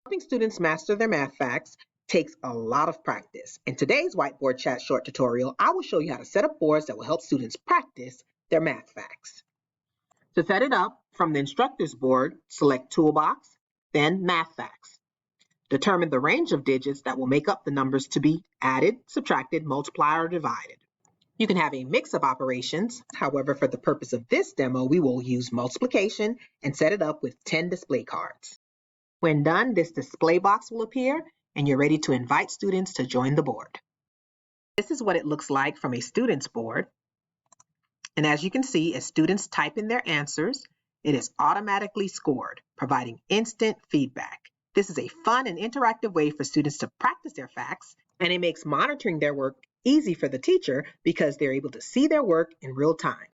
Helping students master their math facts takes a lot of practice. In today's Whiteboard Chat short tutorial, I will show you how to set up boards that will help students practice their math facts. To set it up, from the instructor's board, select Toolbox, then Math Facts. Determine the range of digits that will make up the numbers to be added, subtracted, multiplied, or divided. You can have a mix of operations. However, for the purpose of this demo, we will use multiplication and set it up with 10 display cards. When done, this display box will appear and you're ready to invite students to join the board. This is what it looks like from a student's board. And as you can see, as students type in their answers, it is automatically scored, providing instant feedback. This is a fun and interactive way for students to practice their facts, and it makes monitoring their work easy for the teacher because they're able to see their work in real time.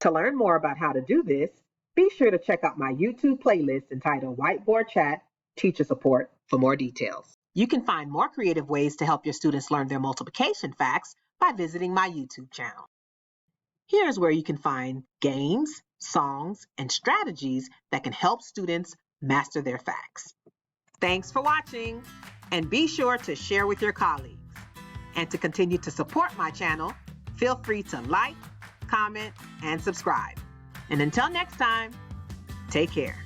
To learn more about how to do this, be sure to check out my YouTube playlist entitled Whiteboard Chat Teacher Support for more details. You can find more creative ways to help your students learn their multiplication facts by visiting my YouTube channel. Here's where you can find games, songs, and strategies that can help students master their facts. Thanks for watching, and be sure to share with your colleagues. And to continue to support my channel, feel free to like, comment, and subscribe. And until next time, take care.